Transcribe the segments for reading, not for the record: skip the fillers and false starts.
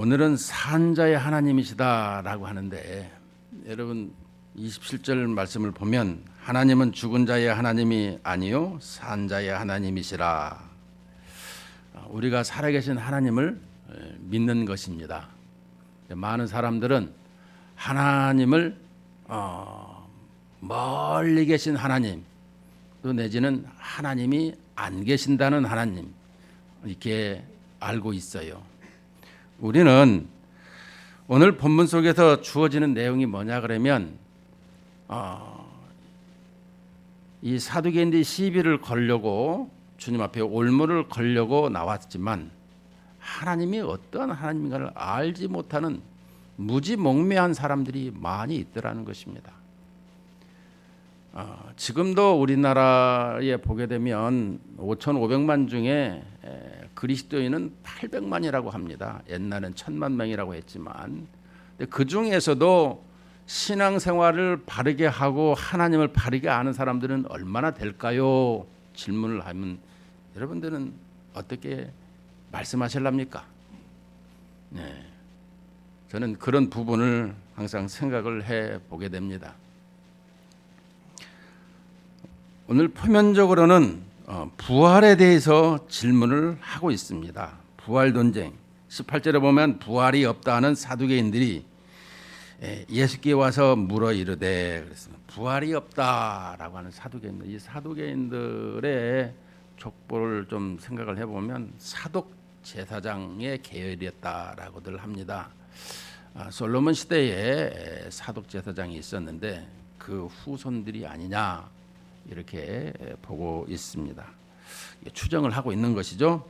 오늘은 산자의 하나님이시다라고 하는데, 여러분 27절 말씀을 보면 하나님은 죽은 자의 하나님이 아니요 산자의 하나님이시라. 우리가 살아계신 하나님을 믿는 것입니다. 많은 사람들은 하나님을 멀리 계신 하나님, 또 내지는 하나님이 안 계신다는 하나님, 이렇게 알고 있어요. 우리는 오늘 본문 속에서 주어지는 내용이 뭐냐 그러면 이 사두개인들이 시비를 걸려고 주님 앞에 올무를 걸려고 나왔지만 하나님이 어떤 하나님인가를 알지 못하는 무지몽매한 사람들이 많이 있더라는 것입니다. 지금도 우리나라에 보게 되면 5,500만 중에 그리스도인은 800만이라고 합니다. 옛날엔 1,000만 명이라고 했지만, 그 중에서도 신앙생활을 바르게 하고 하나님을 바르게 아는 사람들은 얼마나 될까요? 질문을 하면 여러분들은 어떻게 말씀하실랍니까? 네, 저는 그런 부분을 항상 생각을 해 보게 됩니다. 오늘 표면적으로는 부활에 대해서 질문을 하고 있습니다. 부활 논쟁. 18절에 보면 부활이 없다 하는 사두개인들이 예수께 와서 물어 이르되, 그랬습니다. 부활이 없다라고 하는 사두개인들. 이 사두개인들의 족보를 좀 생각을 해보면 사독 제사장의 계열이었다라고들 합니다. 솔로몬 시대에 사독 제사장이 있었는데 그 후손들이 아니냐, 이렇게 보고 있습니다. 추정을 하고 있는 것이죠.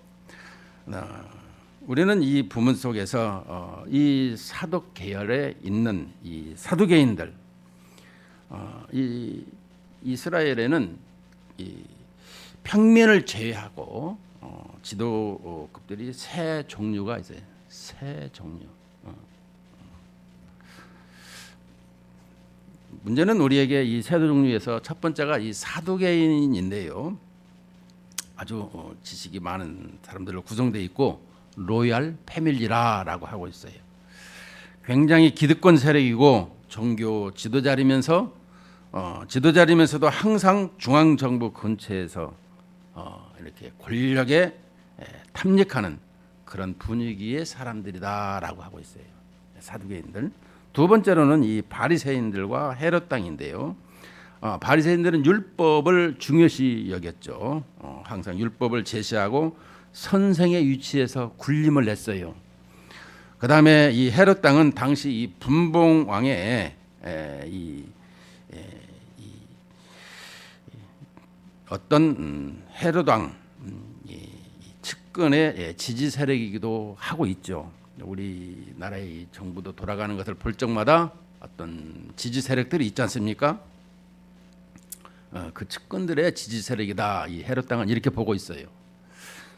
우리는 이 부문 속에서 이 사독 계열에 있는 이 사두개인들, 이 이스라엘에는 이 평민을 제외하고 지도급들이 세 종류가 있어요. 세 종류. 문제는 우리에게 이 세 종류에서 첫 번째가 이 사두개인인데요. 아주 지식이 많은 사람들로 구성되어 있고 로얄 패밀리라고 하고 있어요. 굉장히 기득권 세력이고 종교 지도자리면서도 항상 중앙 정부 근처에서 이렇게 권력에 탐닉하는 그런 분위기의 사람들이다라고 하고 있어요. 사두개인들. 두 번째로는 이 바리새인들과 헤롯 당인데요. 바리새인들은 율법을 중요시 여겼죠. 항상 율법을 제시하고 선생의 위치에서 군림을 했어요. 그 다음에 이 헤롯 당은 당시 이 분봉 왕의 어떤 헤롯 왕 측근의 지지 세력이기도 하고 있죠. 우리나라의 정부도 돌아가는 것을 볼 적마다 어떤 지지 세력들이 있지 않습니까? 그 측근들의 지지 세력이다. 이 헤롯 당은 이렇게 보고 있어요.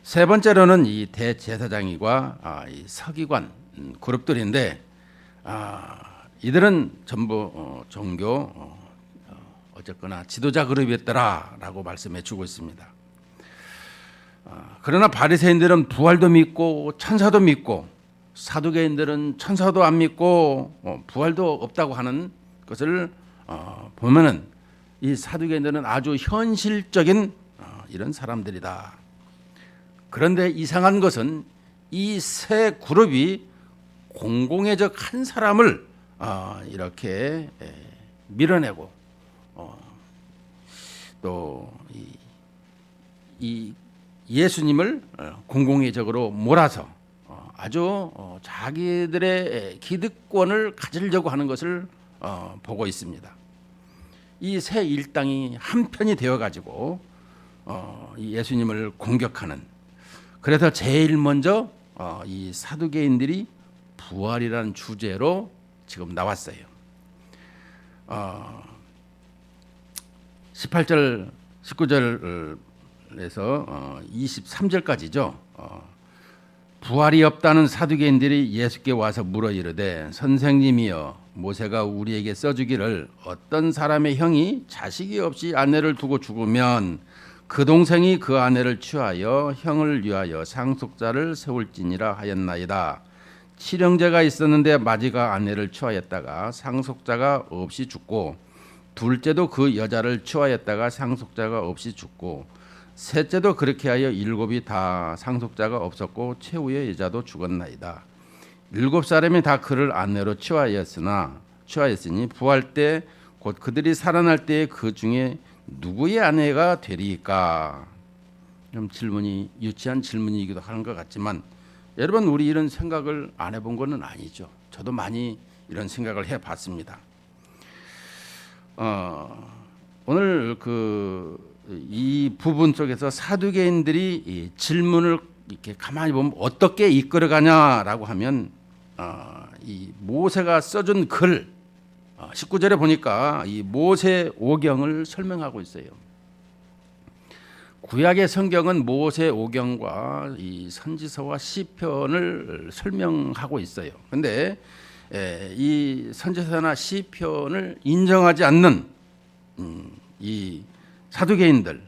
세 번째로는 이 대제사장과 이 서기관 그룹들인데, 이들은 전부 종교 어쨌거나 지도자 그룹이었더라라고 말씀해주고 있습니다. 그러나 바리새인들은 부활도 믿고 천사도 믿고, 사두개인들은 천사도 안 믿고 부활도 없다고 하는 것을 보면은 이 사두개인들은 아주 현실적인 이런 사람들이다. 그런데 이상한 것은 이 세 그룹이 공공의적 한 사람을 이렇게 밀어내고 또 이 예수님을 공공의적으로 몰아서 아주 자기들의 기득권을 가지려고 하는 것을 보고 있습니다. 이 세 일당이 한편이 되어가지고 이 예수님을 공격하는. 그래서 제일 먼저 이 사두개인들이 부활이라는 주제로 지금 나왔어요. 18절, 19절에서 23절까지죠. 부활이 없다는 사두개인들이 예수께 와서 물어 이르되, 선생님이여, 모세가 우리에게 써주기를 어떤 사람의 형이 자식이 없이 아내를 두고 죽으면 그 동생이 그 아내를 취하여 형을 위하여 상속자를 세울지니라 하였나이다. 칠형제가 있었는데 마지가 아내를 취하였다가 상속자가 없이 죽고, 둘째도 그 여자를 취하였다가 상속자가 없이 죽고, 셋째도 그렇게 하여 일곱이 다 상속자가 없었고 최후의 여자도 죽었나이다. 일곱 사람이 다 그를 아내로 취하였으니 부활 때 곧 그들이 살아날 때에 그 중에 누구의 아내가 되리까? 좀 질문이 유치한 질문이기도 하는 것 같지만 여러분, 우리 이런 생각을 안 해본 것은 아니죠. 저도 많이 이런 생각을 해봤습니다. 오늘 이 부분 속에서 사두개인들이 이 질문을 이렇게 가만히 보면 어떻게 이끌어가냐라고 하면 이 모세가 써준 글 19절에 보니까 이 모세 오경을 설명하고 있어요. 구약의 성경은 모세 오경과 이 선지서와 시편을 설명하고 있어요. 그런데 이 선지서나 시편을 인정하지 않는 이 사두개인들,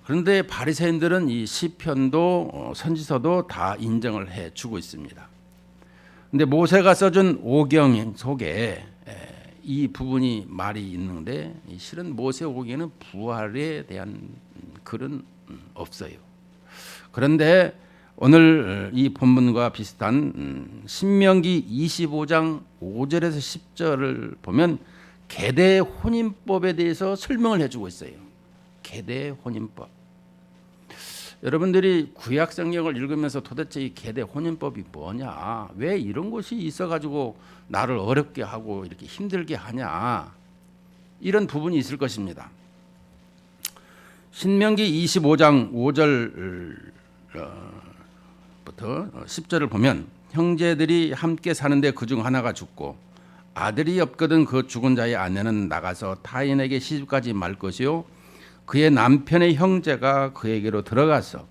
그런데 바리새인들은 이 시편도 선지서도 다 인정을 해주고 있습니다. 근데 모세가 써준 오경 속에 이 부분이 말이 있는데 실은 모세 오경에는 부활에 대한 글은 없어요. 그런데 오늘 이 본문과 비슷한 신명기 25장 5절에서 10절을 보면 계대 혼인법에 대해서 설명을 해주고 있어요. 계대 혼인법. 여러분들이 구약 성경을 읽으면서 도대체 이 계대 혼인법이 뭐냐, 왜 이런 것이 있어가지고 나를 어렵게 하고 이렇게 힘들게 하냐, 이런 부분이 있을 것입니다. 신명기 25장 5절부터 10절을 보면 형제들이 함께 사는데 그중 하나가 죽고 아들이 없거든 그 죽은 자의 아내는 나가서 타인에게 시집가지 말 것이요 그의 남편의 형제가 그에게로 들어가서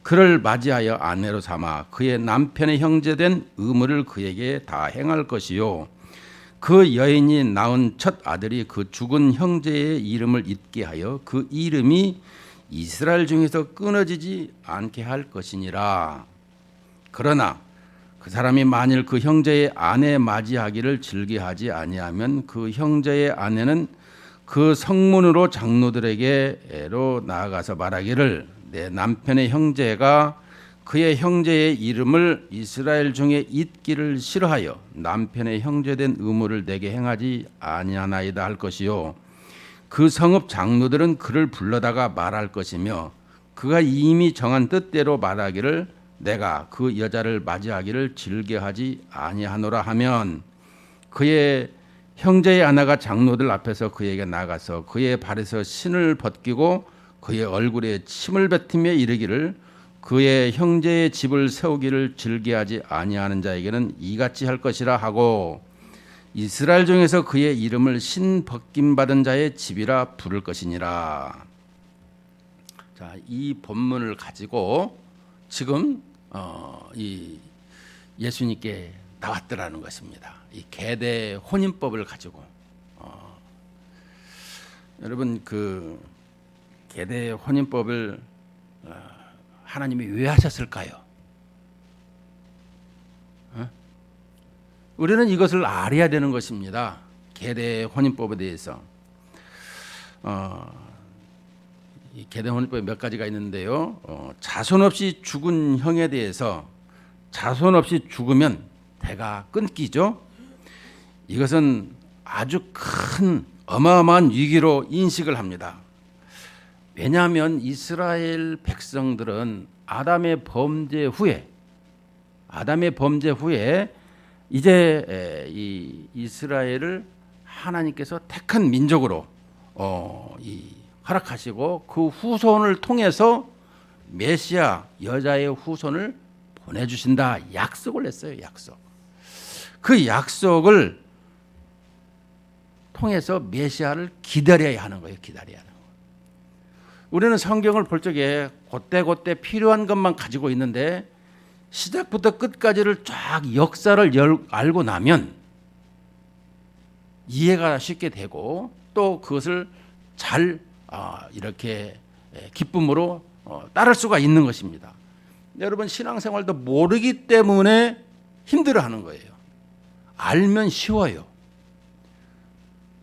그를 맞이하여 아내로 삼아 그의 남편의 형제된 의무를 그에게 다 행할 것이요 그 여인이 낳은 첫 아들이 그 죽은 형제의 이름을 잊게 하여 그 이름이 이스라엘 중에서 끊어지지 않게 할 것이니라. 그러나 그 사람이 만일 그 형제의 아내 맞이하기를 즐겨하지 아니하면 그 형제의 아내는 그 성문으로 장로들에게로 나아가서 말하기를 내 남편의 형제가 그의 형제의 이름을 이스라엘 중에 잊기를 싫어하여 남편의 형제된 의무를 내게 행하지 아니하나이다 할 것이요 그 성읍 장로들은 그를 불러다가 말할 것이며 그가 이미 정한 뜻대로 말하기를 내가 그 여자를 맞이하기를 즐겨하지 아니하노라 하면 그의 형제의 하나가 장로들 앞에서 그에게 나가서 그의 발에서 신을 벗기고 그의 얼굴에 침을 뱉으며 이르기를 그의 형제의 집을 세우기를 즐겨하지 아니하는 자에게는 이같이 할 것이라 하고 이스라엘 중에서 그의 이름을 신 벗김 받은 자의 집이라 부를 것이니라. 자, 이 본문을 가지고 지금 이 예수님께 나왔더라는 것입니다. 이 계대 혼인법을 가지고 여러분 그 계대 혼인법을 하나님이 왜 하셨을까요? 우리는 이것을 알아야 되는 것입니다. 계대 혼인법에 대해서 이 계대 혼인법에 몇 가지가 있는데요. 자손 없이 죽은 형에 대해서 자손 없이 죽으면 대가 끊기죠. 이것은 아주 큰 어마어마한 위기로 인식을 합니다. 왜냐하면 이스라엘 백성들은 아담의 범죄 후에 이제 이 이스라엘을 하나님께서 택한 민족으로 허락하시고 그 후손을 통해서 메시아 여자의 후손을 보내주신다 약속을 했어요. 약속. 그 약속을 통해서 메시아를 기다려야 하는 거예요. 기다려야 하는 거예요. 우리는 성경을 볼 적에 그때그때 필요한 것만 가지고 있는데 시작부터 끝까지를 쫙 역사를 알고 나면 이해가 쉽게 되고 또 그것을 잘 이렇게 기쁨으로 따를 수가 있는 것입니다. 여러분 신앙생활도 모르기 때문에 힘들어하는 거예요. 알면 쉬워요.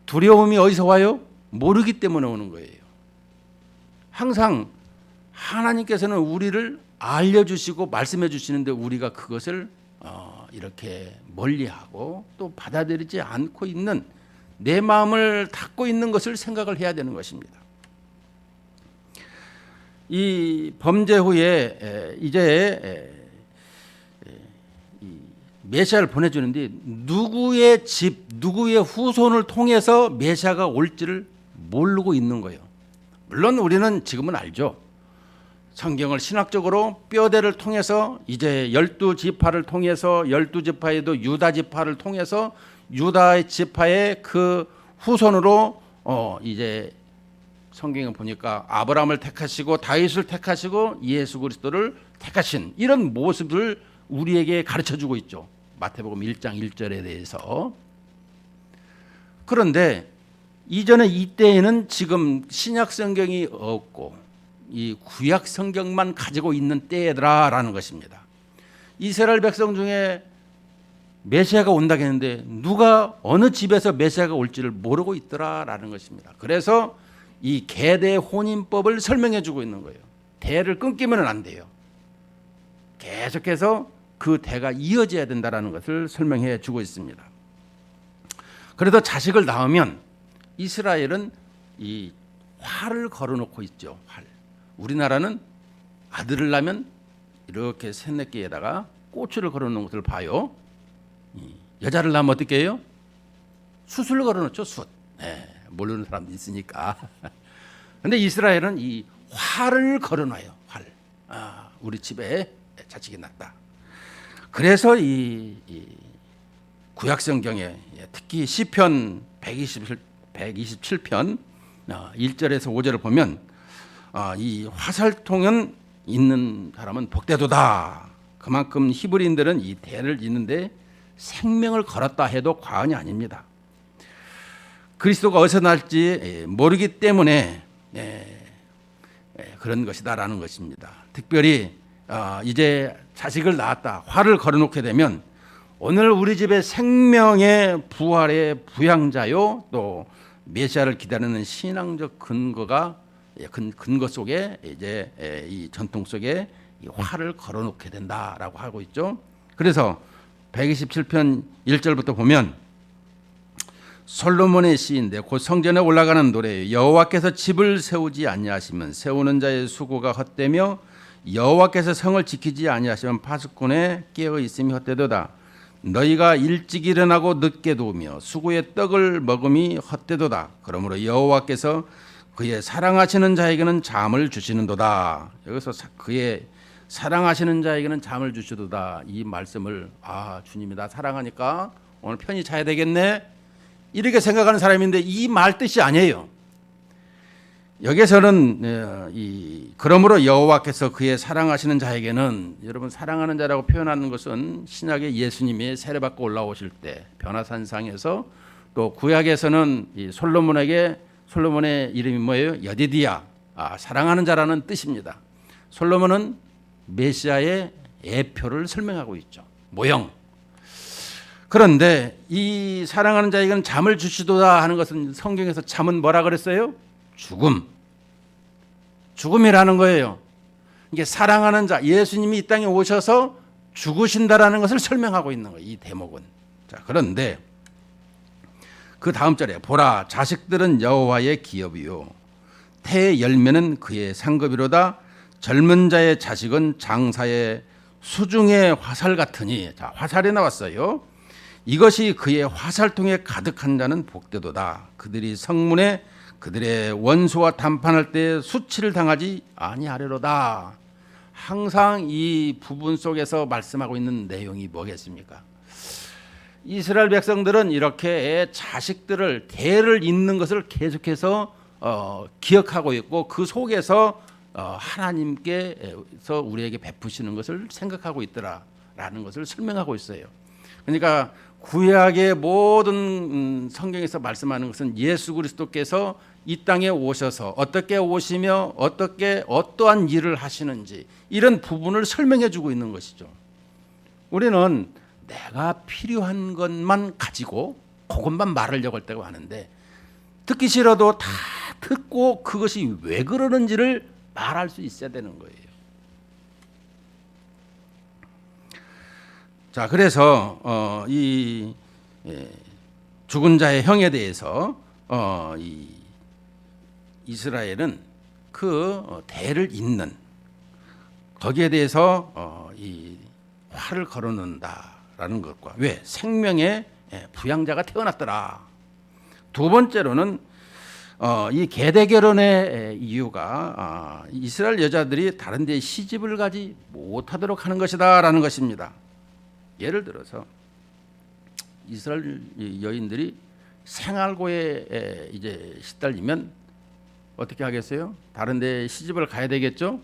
두려움이 어디서 와요? 모르기 때문에 오는 거예요. 항상 하나님께서는 우리를 알려주시고 말씀해 주시는데 우리가 그것을 이렇게 멀리하고 또 받아들이지 않고 있는, 내 마음을 닫고 있는 것을 생각을 해야 되는 것입니다. 이 범죄 후에 이제 메시아를 보내주는데 누구의 집, 누구의 후손을 통해서 메시아가 올지를 모르고 있는 거예요. 물론 우리는 지금은 알죠. 성경을 신학적으로 뼈대를 통해서 이제 12지파를 통해서 12지파에도 유다 지파를 통해서 유다 지파의 그 후손으로 이제 성경에 보니까 아브라함을 택하시고 다윗을 택하시고 예수 그리스도를 택하신 이런 모습을 우리에게 가르쳐주고 있죠. 마태복음 1장 1절에 대해서. 그런데 이전에 이때에는 지금 신약 성경이 없고 이 구약 성경만 가지고 있는 때더라라는 것입니다. 이스라엘 백성 중에 메시아가 온다고 했는데 누가 어느 집에서 메시아가 올지를 모르고 있더라라는 것입니다. 그래서 이 계대 혼인법을 설명해 주고 있는 거예요. 대를 끊기면 안 돼요. 계속해서 그 대가 이어져야 된다라는 것을 설명해 주고 있습니다. 그래도 자식을 낳으면 이스라엘은 이 활을 걸어놓고 있죠. 활. 우리나라는 아들을 낳으면 이렇게 새내기에다가 꼬추를 걸어놓은 것을 봐요. 여자를 낳으면 어떻게 해요? 숯을 걸어놓죠. 숯. 네, 모르는 사람도 있으니까. 그런데 이스라엘은 이 활을 걸어놔요. 활. 우리 집에 자식이 낳았다. 그래서 이 구약 성경에 특히 시편 127편 1절에서 5절을 보면 이 화살통은 있는 사람은 복되도다. 그만큼 히브리인들은 이 대를 잇는데 생명을 걸었다 해도 과언이 아닙니다. 그리스도가 어디서 날지 모르기 때문에 그런 것이다라는 것입니다. 특별히 이제 자식을 낳았다, 활을 걸어놓게 되면 오늘 우리 집의 생명의 부활의 부양자요, 또 메시아를 기다리는 신앙적 근거가 근거 속에 이제 이 전통 속에 이 활을 걸어놓게 된다라고 하고 있죠. 그래서 127편 1절부터 보면 솔로몬의 시인데 곧 성전에 올라가는 노래예요. 여호와께서 집을 세우지 아니하시면 세우는 자의 수고가 헛되며 여호와께서 성을 지키지 아니하시면 파수꾼의 깨어 있음이 헛되도다. 너희가 일찍 일어나고 늦게 누우며 수고의 떡을 먹음이 헛되도다. 그러므로 여호와께서 그의 사랑하시는 자에게는 잠을 주시는도다. 여기서 그의 사랑하시는 자에게는 잠을 주시도다. 이 말씀을 주님이 나 사랑하니까 오늘 편히 자야 되겠네 이렇게 생각하는 사람인데 이 말 뜻이 아니에요. 여기서는 그러므로 여호와께서 그의 사랑하시는 자에게는, 여러분 사랑하는 자라고 표현하는 것은 신약의 예수님이 세례받고 올라오실 때 변화산상에서, 또 구약에서는 이 솔로몬의 이름이 뭐예요? 여디디야, 사랑하는 자라는 뜻입니다. 솔로몬은 메시아의 예표를 설명하고 있죠. 모형. 그런데 이 사랑하는 자에게는 잠을 주시도다 하는 것은 성경에서 잠은 뭐라 그랬어요? 죽음이라는 거예요. 이게 사랑하는 자, 예수님이 이 땅에 오셔서 죽으신다라는 것을 설명하고 있는 거예요. 이 대목은. 자, 그런데 그 다음 절에 보라, 자식들은 여호와의 기업이요 태의 열매는 그의 상급이로다. 젊은 자의 자식은 장사의 수중의 화살 같으니. 자, 화살이 나왔어요. 이것이 그의 화살통에 가득한 자는 복되도다. 그들이 성문에 그들의 원수와 담판할 때 수치를 당하지 아니하리로다. 항상 이 부분 속에서 말씀하고 있는 내용이 뭐겠습니까? 이스라엘 백성들은 이렇게 자식들을, 대를 잇는 것을 계속해서 기억하고 있고 그 속에서 하나님께서 우리에게 베푸시는 것을 생각하고 있더라라는 것을 설명하고 있어요. 그러니까 구약의 모든 성경에서 말씀하는 것은 예수 그리스도께서 이 땅에 오셔서 어떻게 오시며 어떠한 일을 하시는지 이런 부분을 설명해 주고 있는 것이죠. 우리는 내가 필요한 것만 가지고 그것만 말하려고 할 때가 많은데 듣기 싫어도 다 듣고 그것이 왜 그러는지를 말할 수 있어야 되는 거예요. 자, 그래서 이 죽은 자의 형에 대해서 이 이스라엘은 그 대를 잇는 거기에 대해서 이 화를 걸어놓는다라는 것과 왜 생명의 부양자가 태어났더라. 두 번째로는 이 계대 결혼의 이유가 이스라엘 여자들이 다른 데 시집을 가지 못하도록 하는 것이다라는 것입니다. 예를 들어서 이스라엘 여인들이 생활고에 이제 시달리면 어떻게 하겠어요? 다른 데 시집을 가야 되겠죠?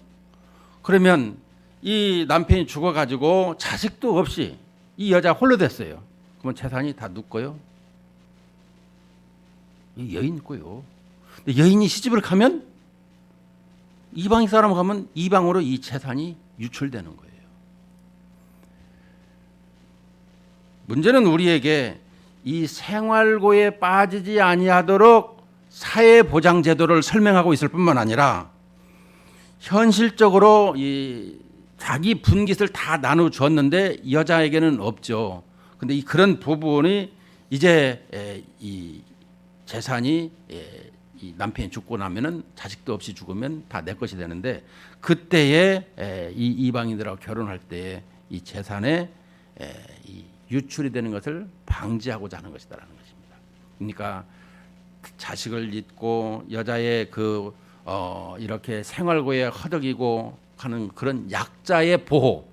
그러면 이 남편이 죽어가지고 자식도 없이 이 여자 홀로 됐어요. 그러면 재산이 다 누구요? 이 여인 거요. 여인이 시집을 가면 이방 사람 가면 이방으로 이 재산이 유출되는 거예요. 문제는 우리에게 이 생활고에 빠지지 아니하도록 사회보장제도를 설명하고 있을 뿐만 아니라 현실적으로 이 자기 분깃을 다 나눠 주었는데 여자에게는 없죠. 근데 그런 부분이 이제 이 재산이 이 남편이 죽고 나면은 자식도 없이 죽으면 다 내 것이 되는데 그때에 이 이방인들하고 결혼할 때에 이 재산에 이 유출이 되는 것을 방지하고자 하는 것이다라는 것입니다. 그러니까 자식을 잊고 여자의 그 이렇게 생활고에 허덕이고 하는 그런 약자의 보호,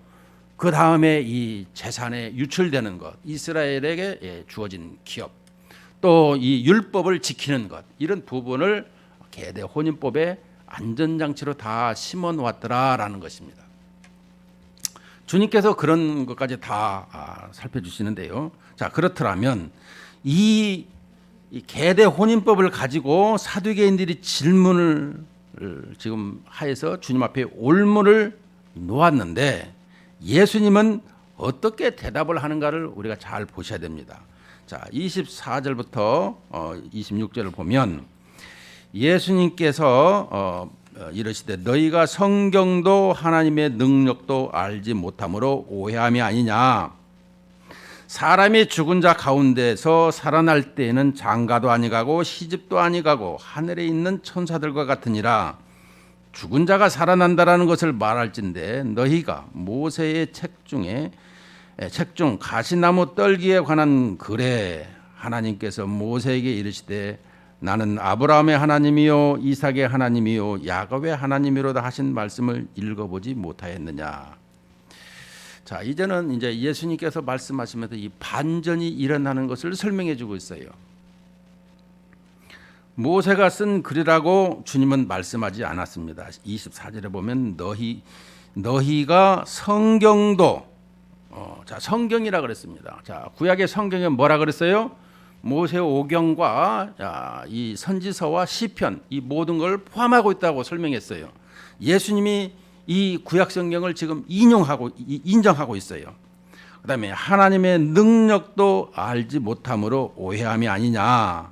그 다음에 이 재산에 유출되는 것, 이스라엘에게 주어진 기업, 또 이 율법을 지키는 것, 이런 부분을 계대 혼인법에 안전장치로 다 심어 놓았더라라는 것입니다. 주님께서 그런 것까지 다 살펴주시는데요. 자, 그렇더라면 이 계대 혼인법을 가지고 사두개인들이 질문을 지금 하여서 주님 앞에 올무를 놓았는데 예수님은 어떻게 대답을 하는가를 우리가 잘 보셔야 됩니다. 자, 24절부터 26절을 보면 예수님께서 이르시되 너희가 성경도 하나님의 능력도 알지 못함으로 오해함이 아니냐. 사람이 죽은 자 가운데서 살아날 때에는 장가도 아니가고 시집도 아니가고 하늘에 있는 천사들과 같으니라. 죽은 자가 살아난다라는 것을 말할진대 너희가 모세의 책 중 가시나무 떨기에 관한 글에 하나님께서 모세에게 이르시되 나는 아브라함의 하나님이요 이삭의 하나님이요 야곱의 하나님이로다 하신 말씀을 읽어보지 못하였느냐. 자, 이제는 이제 예수님께서 말씀하시면서 이 반전이 일어나는 것을 설명해 주고 있어요. 모세가 쓴 글이라고 주님은 말씀하지 않았습니다. 24절에 보면 너희가 성경도 자, 성경이라 그랬습니다. 자, 구약의 성경에 뭐라 그랬어요? 모세오경과 이 선지서와 시편 이 모든 걸 포함하고 있다고 설명했어요. 예수님이 이 구약 성경을 지금 인정하고 있어요. 그다음에 하나님의 능력도 알지 못함으로 오해함이 아니냐.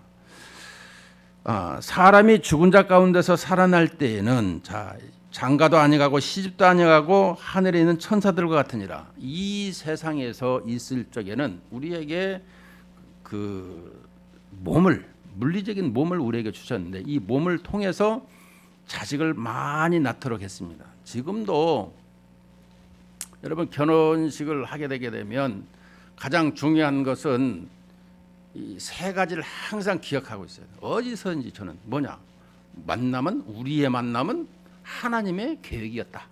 사람이 죽은 자 가운데서 살아날 때에는 장가도 아니가고 시집도 아니가고 하늘에 있는 천사들과 같으니라. 이 세상에서 있을 적에는 우리에게 그 물리적인 몸을 우리에게 주셨는데 이 몸을 통해서 자식을 많이 낳도록 했습니다. 지금도 여러분 결혼식을 하게 되게 되면 가장 중요한 것은 이 세 가지를 항상 기억하고 있어요. 어디서든지 저는 뭐냐? 우리의 만남은 하나님의 계획이었다.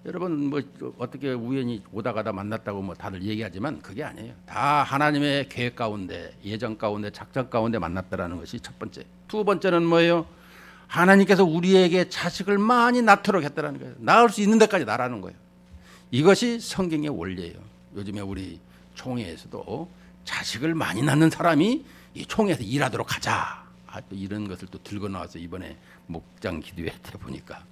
여러분 뭐 어떻게 우연히 오다 가다 만났다고 뭐 다들 얘기하지만 그게 아니에요. 다 하나님의 계획 가운데, 예정 가운데, 작전 가운데 만났다라는 것이 첫 번째. 두 번째는 뭐예요? 하나님께서 우리에게 자식을 많이 낳도록 했다라는 거예요. 낳을 수 있는 데까지 낳으라는 거예요. 이것이 성경의 원리예요. 요즘에 우리 총회에서도 자식을 많이 낳는 사람이 이 총회에서 일하도록 하자. 또 이런 것을 또 들고 나와서 이번에 목장 기도회 때 보니까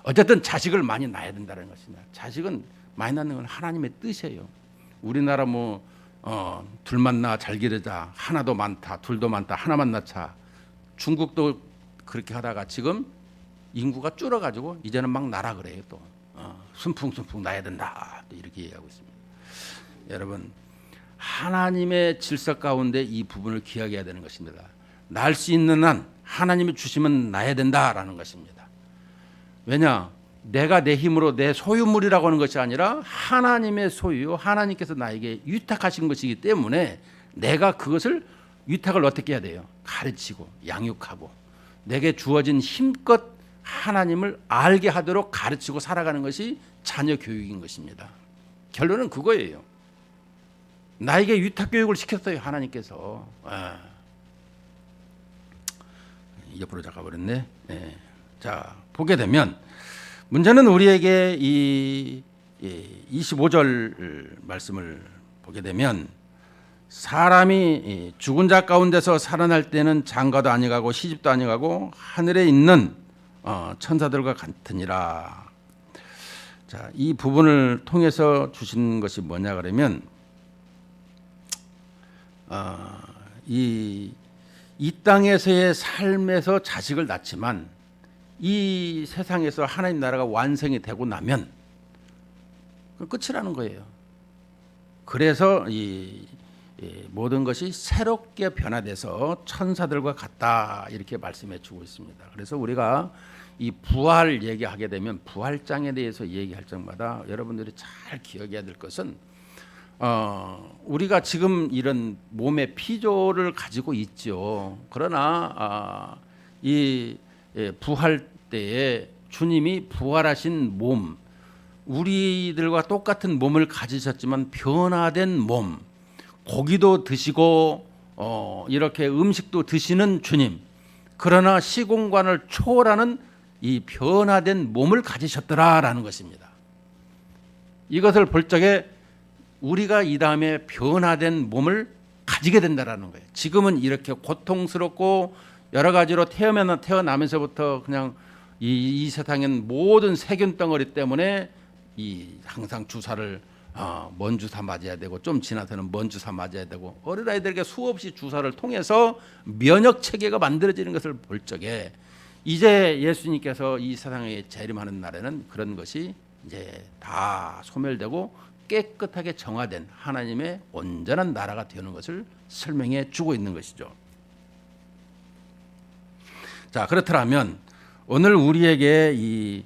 어쨌든 자식을 많이 낳아야 된다는 것입니다. 자식은 많이 낳는 건 하나님의 뜻이에요. 우리나라 둘 만나 잘 기르자, 하나도 많다, 둘도 많다, 하나만 낳자. 중국도 그렇게 하다가 지금 인구가 줄어가지고 이제는 막 나라 그래요. 또 순풍순풍 나야 된다, 또 이렇게 얘기하고 있습니다. 여러분, 하나님의 질서 가운데 이 부분을 기억해야 되는 것입니다. 날 수 있는 한 하나님이 주시면 나야 된다라는 것입니다. 왜냐? 내가 내 힘으로 내 소유물이라고 하는 것이 아니라 하나님의 소유, 하나님께서 나에게 위탁하신 것이기 때문에 내가 그것을 위탁을 어떻게 해야 돼요? 가르치고 양육하고 내게 주어진 힘껏 하나님을 알게 하도록 가르치고 살아가는 것이 자녀 교육인 것입니다. 결론은 그거예요. 나에게 위탁 교육을 시켰어요, 하나님께서. 옆으로 잡아버렸네. 자, 보게 되면 문제는 우리에게 이 25절 말씀을 보게 되면 사람이 죽은 자 가운데서 살아날 때는 장가도 아니가고 시집도 아니가고 하늘에 있는 천사들과 같으니라. 자, 이 부분을 통해서 주신 것이 뭐냐 그러면 이 땅에서의 삶에서 자식을 낳지만 이 세상에서 하나님 나라가 완성이 되고 나면 그 끝이라는 거예요. 그래서 이 모든 것이 새롭게 변화돼서 천사들과 같다, 이렇게 말씀해 주고 있습니다. 그래서 우리가 이 부활 얘기하게 되면 부활장에 대해서 얘기할 적마다 여러분들이 잘 기억해야 될 것은 우리가 지금 이런 몸의 피조를 가지고 있죠. 그러나 이 부활 때에 주님이 부활하신 몸, 우리들과 똑같은 몸을 가지셨지만 변화된 몸, 고기도 드시고 이렇게 음식도 드시는 주님, 그러나 시공간을 초월하는 이 변화된 몸을 가지셨더라라는 것입니다. 이것을 볼 적에 우리가 이 다음에 변화된 몸을 가지게 된다라는 거예요. 지금은 이렇게 고통스럽고 여러 가지로 태어나면서부터 그냥 이 세상엔 모든 세균 덩어리 때문에 항상 주사를 먼 주사 맞아야 되고 좀 지나서는 먼 주사 맞아야 되고 어린아이들에게 수없이 주사를 통해서 면역 체계가 만들어지는 것을 볼 적에 이제 예수님께서 이 세상에 재림하는 날에는 그런 것이 이제 다 소멸되고 깨끗하게 정화된 하나님의 온전한 나라가 되는 것을 설명해 주고 있는 것이죠. 자, 그렇더라면 오늘 우리에게 이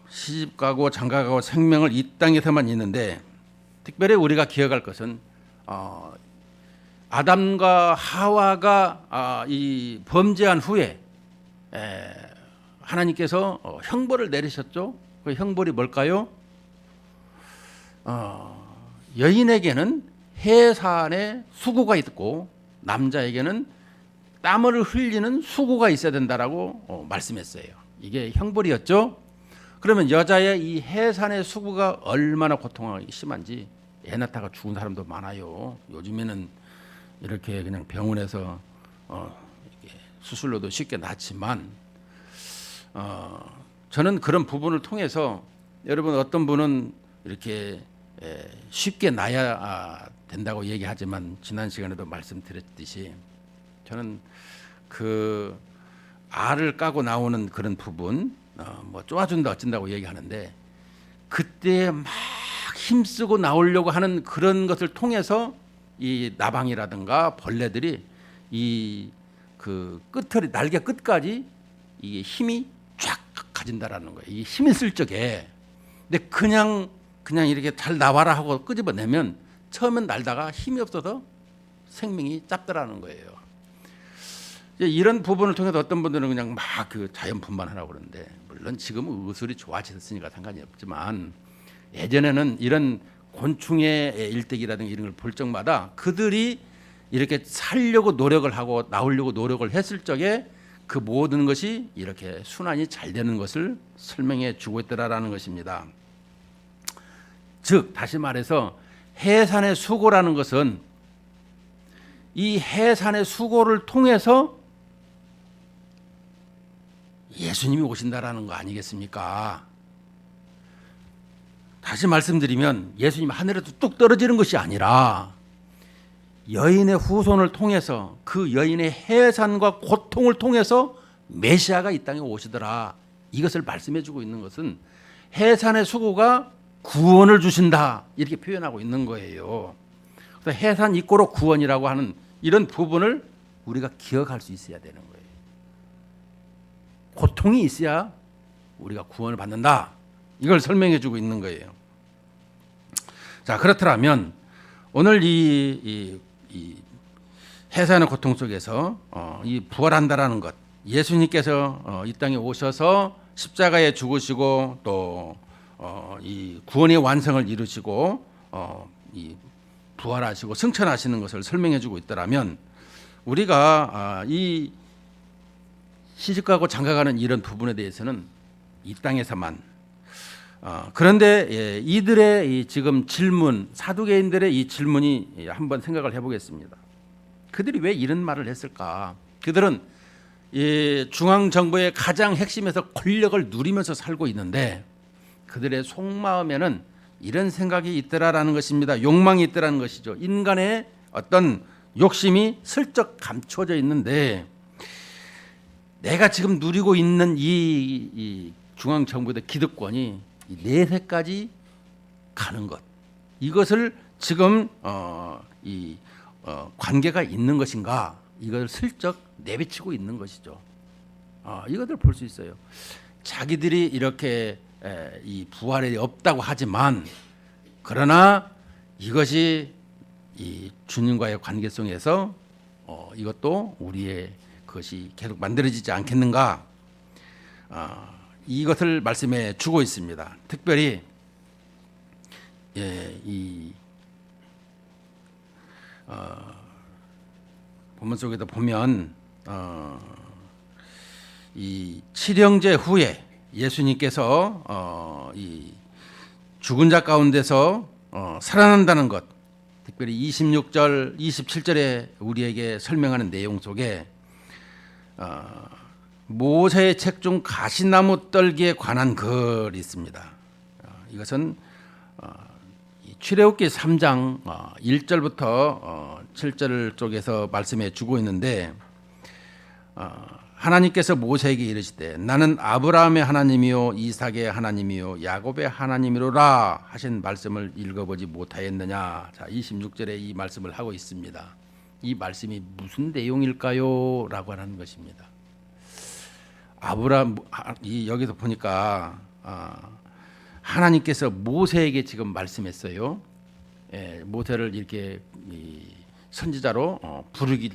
시집가고 장가가고 생명을 이 땅에서만 있는데 특별히 우리가 기억할 것은 아담과 하와가 이 범죄한 후에 하나님께서 형벌을 내리셨죠. 그 형벌이 뭘까요? 여인에게는 해산의 수고가 있고 남자에게는 땀을 흘리는 수고가 있어야 된다라고 말씀했어요. 이게 형벌이었죠. 그러면 여자의 이 해산의 수고가 얼마나 고통이 심한지 애 낳다가 죽은 사람도 많아요. 요즘에는 이렇게 그냥 병원에서 이렇게 수술로도 쉽게 낫지만 저는 그런 부분을 통해서 여러분 어떤 분은 이렇게 쉽게 나야 된다고 얘기하지만 지난 시간에도 말씀드렸듯이 저는 그 알을 까고 나오는 그런 부분 뭐 쪼아준다 어쩐다고 얘기하는데 그때 막 힘쓰고 나오려고 하는 그런 것을 통해서 이 나방이라든가 벌레들이 이 그 끝털이 날개 끝까지 이게 힘이 쫙 가진다라는 거예요. 이게 힘이 쓸 적에 근데 그냥 이렇게 잘 나와라 하고 끄집어내면 처음엔 날다가 힘이 없어서 생명이 짧더라는 거예요. 이런 부분을 통해서 어떤 분들은 그냥 막 그 자연 분만하라고 그러는데 물론 지금은 의술이 좋아졌으니까 상관이 없지만 예전에는 이런 곤충의 일대기라든가 이런 걸 볼 적마다 그들이 이렇게 살려고 노력을 하고 나오려고 노력을 했을 적에 그 모든 것이 이렇게 순환이 잘 되는 것을 설명해 주고 있더라라는 것입니다. 즉 다시 말해서 해산의 수고라는 것은 이 해산의 수고를 통해서 예수님이 오신다라는 거 아니겠습니까? 다시 말씀드리면 예수님 하늘에서 뚝 떨어지는 것이 아니라 여인의 후손을 통해서 그 여인의 해산과 고통을 통해서 메시아가 이 땅에 오시더라. 이것을 말씀해 주고 있는 것은 해산의 수고가 구원을 주신다. 이렇게 표현하고 있는 거예요. 그래서 해산 이꼬로 구원이라고 하는 이런 부분을 우리가 기억할 수 있어야 되는 거예요. 고통이 있어야 우리가 구원을 받는다. 이걸 설명해 주고 있는 거예요. 자, 그렇더라면 오늘 이 해산의 고통 속에서 이 부활한다라는 것, 예수님께서 이 땅에 오셔서 십자가에 죽으시고 또 이 구원의 완성을 이루시고 이 부활하시고 승천하시는 것을 설명해 주고 있더라면 우리가 이 시집가고 장가가는 이런 부분에 대해서는 이 땅에서만 그런데 이들의 이 지금 질문, 사두개인들의 이 질문이 한번 생각을 해보겠습니다. 그들이 왜 이런 말을 했을까? 그들은 이 중앙 정부의 가장 핵심에서 권력을 누리면서 살고 있는데 그들의 속마음에는 이런 생각이 있더라라는 것입니다. 욕망이 있더라는 것이죠. 인간의 어떤 욕심이 슬쩍 감춰져 있는데 내가 지금 누리고 있는 이 중앙 정부의 기득권이 이 내세까지 가는 것, 이것을 지금 관계가 있는 것인가? 이걸 슬쩍 내비치고 있는 것이죠. 이것을 볼 수 있어요. 자기들이 이렇게 이 부활이 없다고 하지만 그러나 이것이 이 주님과의 관계 속에서 이것도 우리의 것이 계속 만들어지지 않겠는가? 이것을 말씀해 주고 있습니다. 특별히 이 본문 속에도 보면 이 칠형제 후에 예수님께서 이 죽은 자 가운데서 살아난다는 것, 특별히 26절, 27절에 우리에게 설명하는 내용 속에 모세의 책 중 가시나무 떨기에 관한 글이 있습니다. 이것은 출애굽기 3장 1절부터 7절 쪽에서 말씀해 주고 있는데 하나님께서 모세에게 이르시되 나는 아브라함의 하나님이요 이삭의 하나님이요 야곱의 하나님이로라 하신 말씀을 읽어보지 못하였느냐. 자, 26절에 이 말씀을 하고 있습니다. 이 말씀이 무슨 내용일까요? 라고 하는 것입니다. 아브라함, 여기서 보니까 하나님께서 모세에게 지금 말씀했어요. 모세를 이렇게 선지자로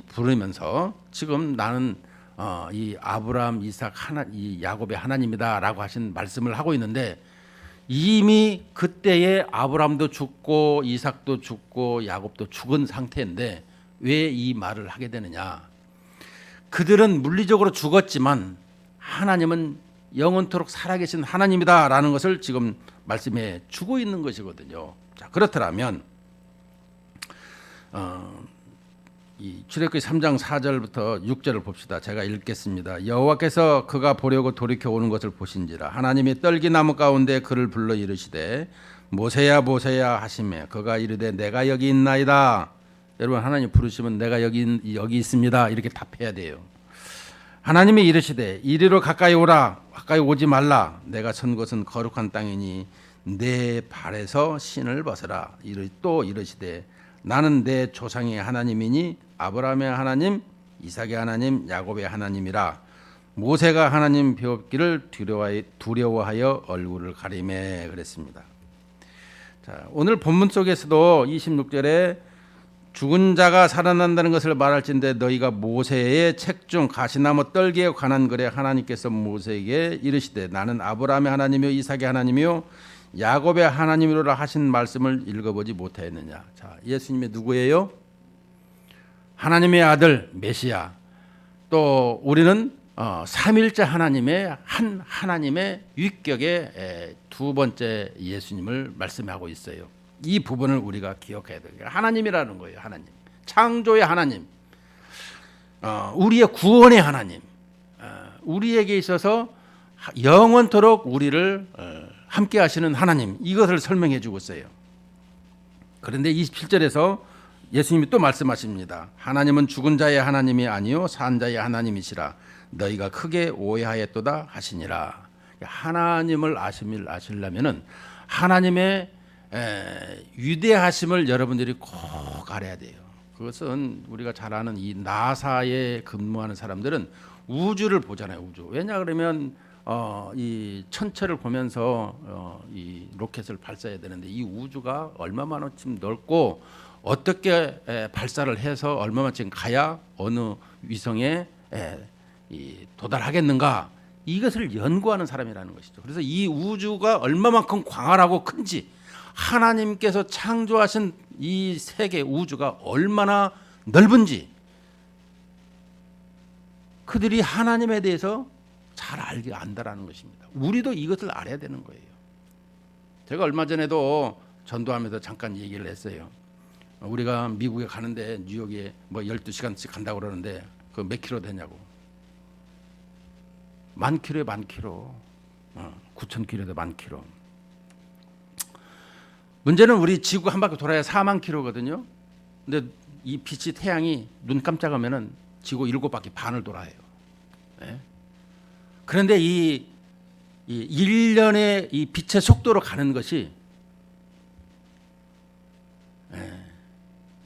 부르면서 지금 나는 이 아브라함, 이삭, 이 야곱의 하나님이다라고 하신 말씀을 하고 있는데 이미 그때에 아브라함도 죽고 이삭도 죽고 야곱도 죽은 상태인데 왜 이 말을 하게 되느냐? 그들은 물리적으로 죽었지만 하나님은 영원토록 살아계신 하나님이다라는 것을 지금 말씀해 주고 있는 것이거든요. 자, 그렇더라면 이 출애굽기 3장 4절부터 6절을 봅시다. 제가 읽겠습니다. 여호와께서 그가 보려고 돌이켜 오는 것을 보신지라 하나님이 떨기나무 가운데 그를 불러 이르시되 모세야 모세야 하시매 그가 이르되 내가 여기 있나이다. 여러분, 하나님 부르시면 내가 여기 있습니다 이렇게 답해야 돼요. 하나님이 이르시되 이리로 가까이 오라. 가까이 오지 말라. 내가 선 곳은 거룩한 땅이니 내 발에서 신을 벗어라. 또 이르시되 나는 내 조상의 하나님이니 아브라함의 하나님, 이삭의 하나님, 야곱의 하나님이라. 모세가 하나님 배웠기를 두려워하여 얼굴을 가리매 그랬습니다. 자, 오늘 본문 속에서도 26절에 죽은 자가 살아난다는 것을 말할진대 너희가 모세의 책 중 가시나무 떨기에 관한 글에 하나님께서 모세에게 이르시되 나는 아브라함의 하나님이요 이삭의 하나님이요 야곱의 하나님이로라 하신 말씀을 읽어보지 못하였느냐. 자, 예수님이 누구예요? 하나님의 아들 메시아. 또 우리는 삼일째 하나님의 하나님의 위격의 두 번째 예수님을 말씀하고 있어요. 이 부분을 우리가 기억해야 돼요. 하나님이라는 거예요. 하나님, 창조의 하나님, 우리의 구원의 하나님, 우리에게 있어서 영원토록 우리를 함께 하시는 하나님, 이것을 설명해 주고 있어요. 그런데 27절에서 예수님이 또 말씀하십니다. 하나님은 죽은 자의 하나님이 아니요 산 자의 하나님이시라. 너희가 크게 오해하였도다 하시니라. 하나님을 아시려면은 하나님의 위대하심을 여러분들이 꼭 알아야 돼요. 그것은 우리가 잘 아는 이 나사에 근무하는 사람들은 우주를 보잖아요. 우주. 왜냐 그러면 이 천체를 보면서 이 로켓을 발사해야 되는데 이 우주가 얼마만큼 넓고 어떻게 발사를 해서 얼마만큼 가야 어느 위성에 도달하겠는가, 이것을 연구하는 사람이라는 것이죠. 그래서 이 우주가 얼마만큼 광활하고 큰지, 하나님께서 창조하신 이 세계 우주가 얼마나 넓은지 그들이 하나님에 대해서 잘 안다라는 것입니다. 우리도 이것을 알아야 되는 거예요. 제가 얼마 전에도 전도하면서 잠깐 얘기를 했어요. 우리가 미국에 가는데 뉴욕에 뭐 12시간씩 간다고 그러는데 그 몇 킬로 되냐고. 10,000km에 10,000km. 9,000km도 10,000km. 문제는 우리 지구 한 바퀴 돌아야 40,000km거든요. 근데 이 빛이 태양이 눈 깜짝하면은 지구 7바퀴 반을 돌아요. 네? 그런데 이 1년의 이 빛의 속도로 가는 것이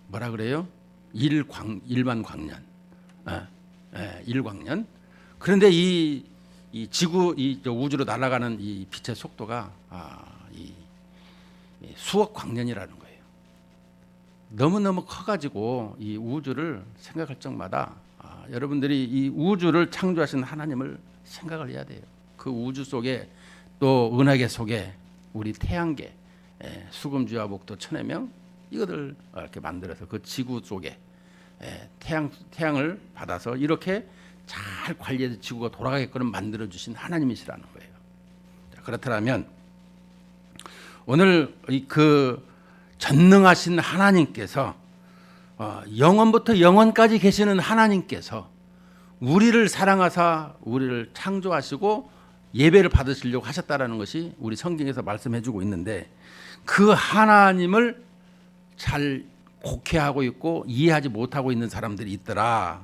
뭐라 그래요? 1만 광년. 1광년. 그런데 이 지구 이 우주로 날아가는 이 빛의 속도가 수억 광년이라는 거예요. 너무너무 커가지고 이 우주를 생각할 적마다 여러분들이 이 우주를 창조하신 하나님을 생각을 해야 돼요. 그 우주 속에 또 은하계 속에 우리 태양계, 수금주와 목도 천해명, 이것을 이렇게 만들어서 그 지구 속에 태양을 받아서 이렇게 잘 관리해서 지구가 돌아가게끔 만들어 주신 하나님이시라는 거예요. 자, 그렇다면 오늘 그 전능하신 하나님께서 영원부터 영원까지 계시는 하나님께서 우리를 사랑하사 우리를 창조하시고 예배를 받으시려고 하셨다라는 것이 우리 성경에서 말씀해주고 있는데, 그 하나님을 잘 곡해하고 있고 이해하지 못하고 있는 사람들이 있더라,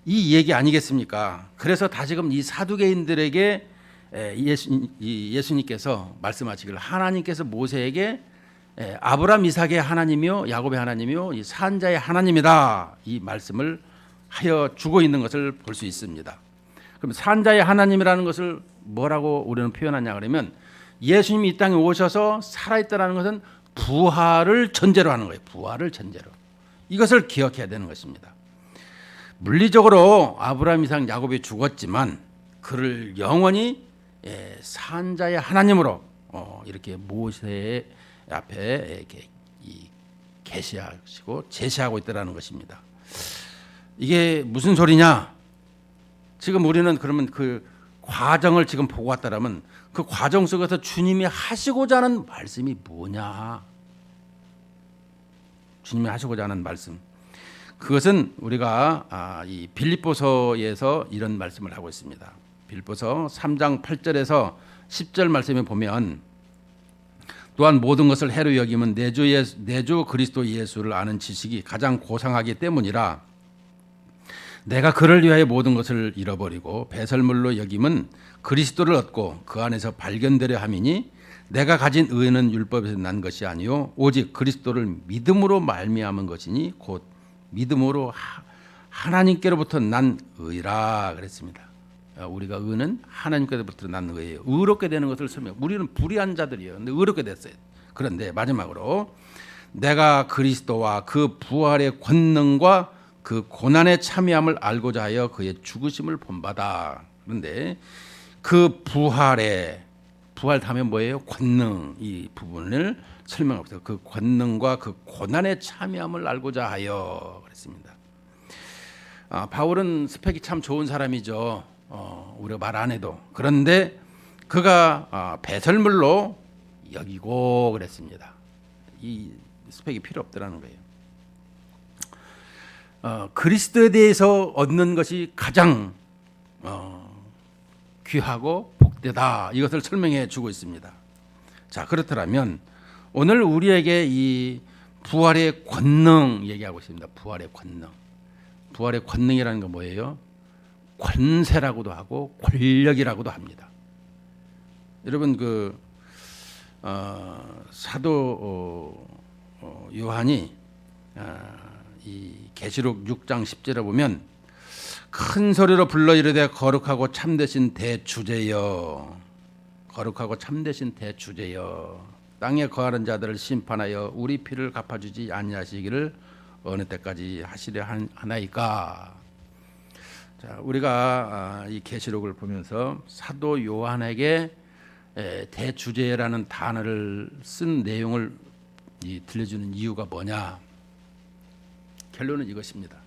이 얘기 아니겠습니까? 그래서 다시금 이 사두개인들에게 예수님께서 말씀하시기를, 하나님께서 모세에게 아브라함 이삭의 하나님이요 야곱의 하나님이요 이 산자의 하나님이다, 이 말씀을 하여 주고 있는 것을 볼 수 있습니다. 그럼 산자의 하나님이라는 것을 뭐라고 우리는 표현하냐 그러면, 예수님이 이 땅에 오셔서 살아있다라는 것은 부활을 전제로 하는 거예요. 부활을 전제로. 이것을 기억해야 되는 것입니다. 물리적으로 아브라함 이삭 야곱이 죽었지만 그를 영원히 산자의 하나님으로 이렇게 모세 앞에 이렇게 계시하시고 제시하고 있다라는 것입니다. 이게 무슨 소리냐? 지금 우리는 그러면 그 과정을 지금 보고 왔다라면 그 과정 속에서 주님이 하시고자 하는 말씀이 뭐냐? 주님이 하시고자 하는 말씀. 그것은 우리가 이 빌립보서에서 이런 말씀을 하고 있습니다. 빌립보서 3장 8절에서 10절 말씀에 보면, 또한 모든 것을 해로 여김은 내주 그리스도 예수를 아는 지식이 가장 고상하기 때문이라. 내가 그를 위하여 모든 것을 잃어버리고 배설물로 여김은 그리스도를 얻고 그 안에서 발견되려 함이니, 내가 가진 의는 율법에서 난 것이 아니요 오직 그리스도를 믿음으로 말미암은 것이니 곧 믿음으로 하나님께로부터 난 의라 그랬습니다. 우리가 의는 하나님께로부터 난 의예요. 의롭게 되는 것을 설명. 우리는 불의한 자들이에요. 근데 의롭게 됐어요. 그런데 마지막으로 내가 그리스도와 그 부활의 권능과 그 고난의 참여함을 알고자 하여 그의 죽으심을 본받아. 그런데 그 부활 다음에 뭐예요? 권능, 이 부분을 설명합니다. 그 권능과 그 고난의 참여함을 알고자 하여 그랬습니다. 바울은 스펙이 참 좋은 사람이죠. 우리가 말 안 해도. 그런데 그가 배설물로 여기고 그랬습니다. 이 스펙이 필요 없더라는 거예요. 그리스도에 대해서 얻는 것이 가장 귀하고 복된 때다. 이것을 설명해 주고 있습니다. 자, 그렇더라면 오늘 우리에게 이 부활의 권능 얘기하고 있습니다. 부활의 권능. 부활의 권능이라는 건 뭐예요? 권세라고도 하고 권력이라고도 합니다. 여러분 사도 요한이 이 계시록 6장 10절에 보면 큰 소리로 불러 이르되 거룩하고 참되신 대주제여, 거룩하고 참되신 대주제여, 땅에 거하는 자들을 심판하여 우리 피를 갚아주지 아니하시기를 어느 때까지 하시려 하나이까. 자, 우리가 이 계시록을 보면서 사도 요한에게 대주제라는 단어를 쓴 내용을 들려주는 이유가 뭐냐? 결론은 이것입니다.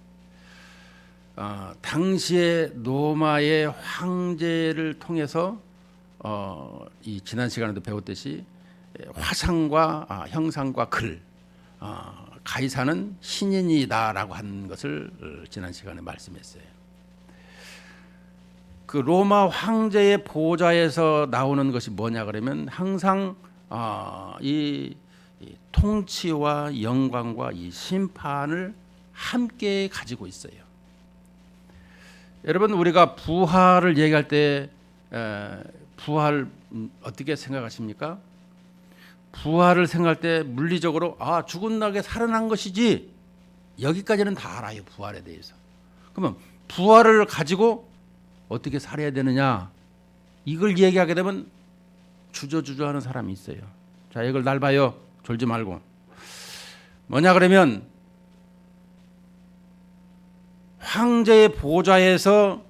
당시에 로마의 황제를 통해서 이 지난 시간에도 배웠듯이 화상과 형상과 글, 가이사는 신인이다라고 한 것을 지난 시간에 말씀했어요. 그 로마 황제의 보좌에서 나오는 것이 뭐냐 그러면 항상 이 통치와 영광과 이 심판을 함께 가지고 있어요. 여러분, 우리가 부활을 얘기할 때 부활 어떻게 생각하십니까? 부활을 생각할 때 물리적으로 죽은 낙에 살아난 것이지, 여기까지는 다 알아요. 부활에 대해서. 그러면 부활을 가지고 어떻게 살아야 되느냐, 이걸 얘기하게 되면 주저주저하는 사람이 있어요. 자, 이걸 날 봐요. 졸지 말고. 뭐냐 그러면 황제의 보좌에서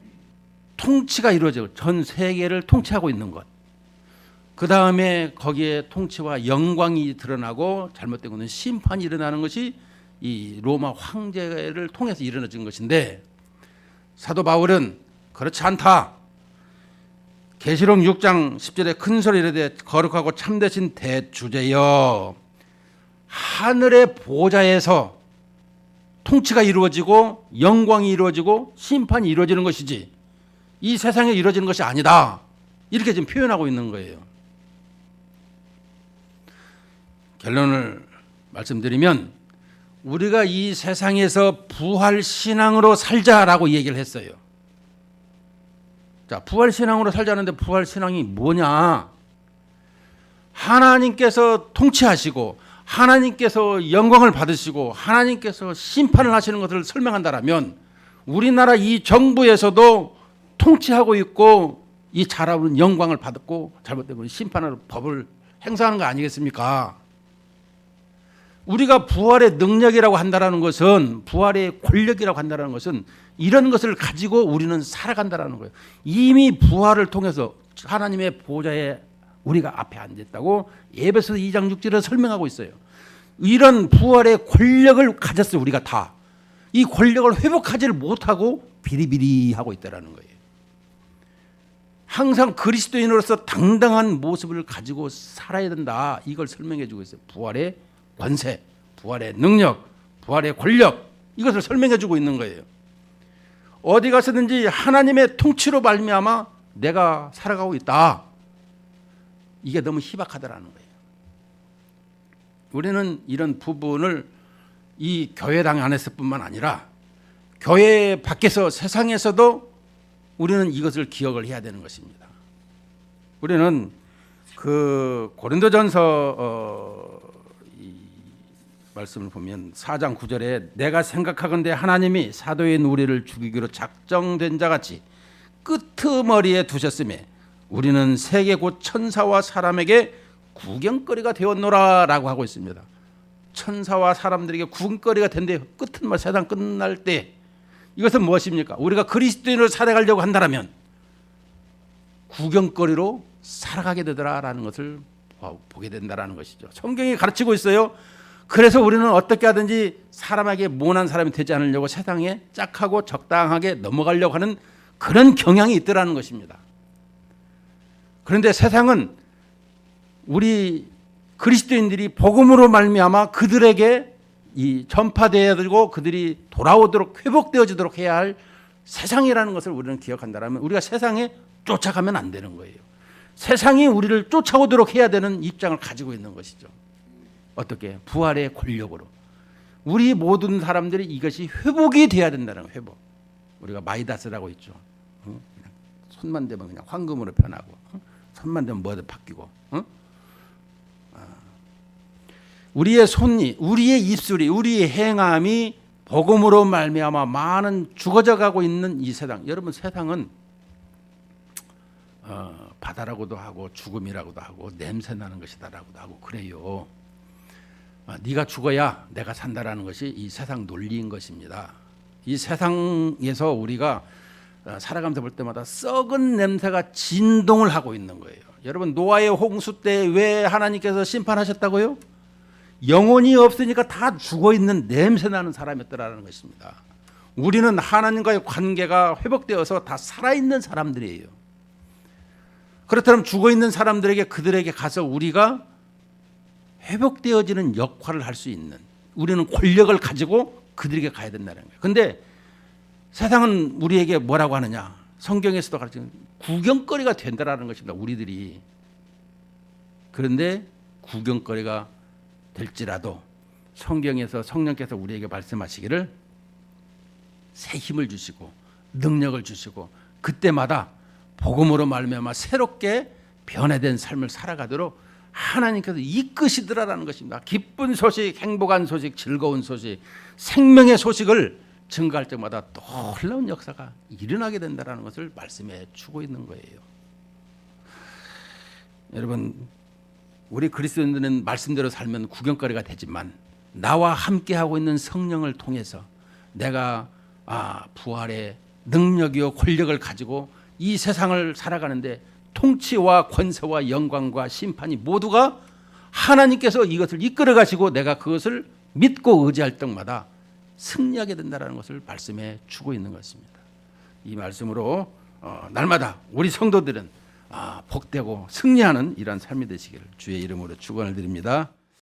통치가 이루어지고 전 세계를 통치하고 있는 것, 그 다음에 거기에 통치와 영광이 드러나고 잘못된 것은 심판이 일어나는 것이 이 로마 황제를 통해서 일어나진 것인데, 사도 바울은 그렇지 않다. 계시록 6장 10절에 큰 소리로 이르되 거룩하고 참되신 대주제여, 하늘의 보좌에서 통치가 이루어지고 영광이 이루어지고 심판이 이루어지는 것이지 이 세상에 이루어지는 것이 아니다. 이렇게 지금 표현하고 있는 거예요. 결론을 말씀드리면 우리가 이 세상에서 부활 신앙으로 살자라고 얘기를 했어요. 자, 부활 신앙으로 살자는데 부활 신앙이 뭐냐? 하나님께서 통치하시고 하나님께서 영광을 받으시고 하나님께서 심판을 하시는 것을 설명한다라면 우리나라 이 정부에서도 통치하고 있고 이 잘하는 영광을 받았고 잘못되면 심판을 법을 행사하는 거 아니겠습니까? 우리가 부활의 능력이라고 한다는 것은, 부활의 권력이라고 한다는 것은 이런 것을 가지고 우리는 살아간다는 거예요. 이미 부활을 통해서 하나님의 보좌에 우리가 앞에 앉았다고 에베소 2장 6절에 설명하고 있어요. 이런 부활의 권력을 가졌어요. 우리가 다. 이 권력을 회복하지를 못하고 비리비리하고 있다는 거예요. 항상 그리스도인으로서 당당한 모습을 가지고 살아야 된다. 이걸 설명해 주고 있어요. 부활의 권세, 부활의 능력, 부활의 권력, 이것을 설명해 주고 있는 거예요. 어디 가서든지 하나님의 통치로 말미암아 내가 살아가고 있다. 이게 너무 희박하다라는 거예요. 우리는 이런 부분을 이 교회당 안에서뿐만 아니라 교회 밖에서 세상에서도 우리는 이것을 기억을 해야 되는 것입니다. 우리는 그 고린도전서 말씀을 보면 4장 9절에 내가 생각하건대 하나님이 사도인 우리를 죽이기로 작정된 자같이 끄트머리에 두셨음에 우리는 세계 곧 천사와 사람에게 구경거리가 되었노라 라고 하고 있습니다. 천사와 사람들에게 구경거리가 된대요. 끝은 세상 끝날 때. 이것은 무엇입니까? 우리가 그리스도인으로 살아가려고 한다면 구경거리로 살아가게 되더라라는 것을 보게 된다라는 것이죠. 성경이 가르치고 있어요. 그래서 우리는 어떻게 하든지 사람에게 모난 사람이 되지 않으려고 세상에 짝하고 적당하게 넘어가려고 하는 그런 경향이 있더라는 것입니다. 그런데 세상은 우리 그리스도인들이 복음으로 말미암아 그들에게 이 전파되어야 되고 그들이 돌아오도록 회복되어지도록 해야 할 세상이라는 것을 우리는 기억한다면 우리가 세상에 쫓아가면 안 되는 거예요. 세상이 우리를 쫓아오도록 해야 되는 입장을 가지고 있는 것이죠. 어떻게? 부활의 권력으로. 우리 모든 사람들이 이것이 회복이 돼야 된다는 거예요. 회복. 우리가 마이다스라고 있죠. 그냥 손만 대면 그냥 황금으로 변하고, 손만 대면 뭐든 바뀌고. 우리의 손이, 우리의 입술이, 우리의 행함이 복음으로 말미암아 많은 죽어져 가고 있는 이 세상. 여러분, 세상은 바다라고도 하고 죽음이라고도 하고 냄새 나는 것이다라고도 하고 그래요. 네가 죽어야 내가 산다라는 것이 이 세상 논리인 것입니다. 이 세상에서 우리가 살아가면서 볼 때마다 썩은 냄새가 진동을 하고 있는 거예요. 여러분, 노아의 홍수 때 왜 하나님께서 심판하셨다고요? 영혼이 없으니까 다 죽어있는 냄새 나는 사람이었더라는 것입니다. 우리는 하나님과의 관계가 회복되어서 다 살아있는 사람들이에요. 그렇다면 죽어있는 사람들에게, 그들에게 가서 우리가 회복되어지는 역할을 할 수 있는, 우리는 권력을 가지고 그들에게 가야 된다는 거예요. 그런데 세상은 우리에게 뭐라고 하느냐? 성경에서도 가르치는 구경거리가 된다라는 것입니다. 우리들이. 그런데 구경거리가 될지라도 성경에서 성령께서 우리에게 말씀하시기를 새 힘을 주시고 능력을 주시고 그때마다 복음으로 말미암아 새롭게 변화된 삶을 살아가도록 하나님께서 이끄시더라라는 것입니다. 기쁜 소식, 행복한 소식, 즐거운 소식, 생명의 소식을 증거할 때마다 놀라운 역사가 일어나게 된다는 것을 말씀해 주고 있는 거예요. 여러분, 우리 그리스도인들은 말씀대로 살면 구경거리가 되지만 나와 함께하고 있는 성령을 통해서 내가 부활의 능력이요 권력을 가지고 이 세상을 살아가는데 통치와 권세와 영광과 심판이 모두가 하나님께서 이것을 이끌어 가시고 내가 그것을 믿고 의지할 때마다 승리하게 된다는 것을 말씀해 주고 있는 것입니다. 이 말씀으로 날마다 우리 성도들은 복되고 승리하는 이러한 삶이 되시기를 주의 이름으로 축원을 드립니다.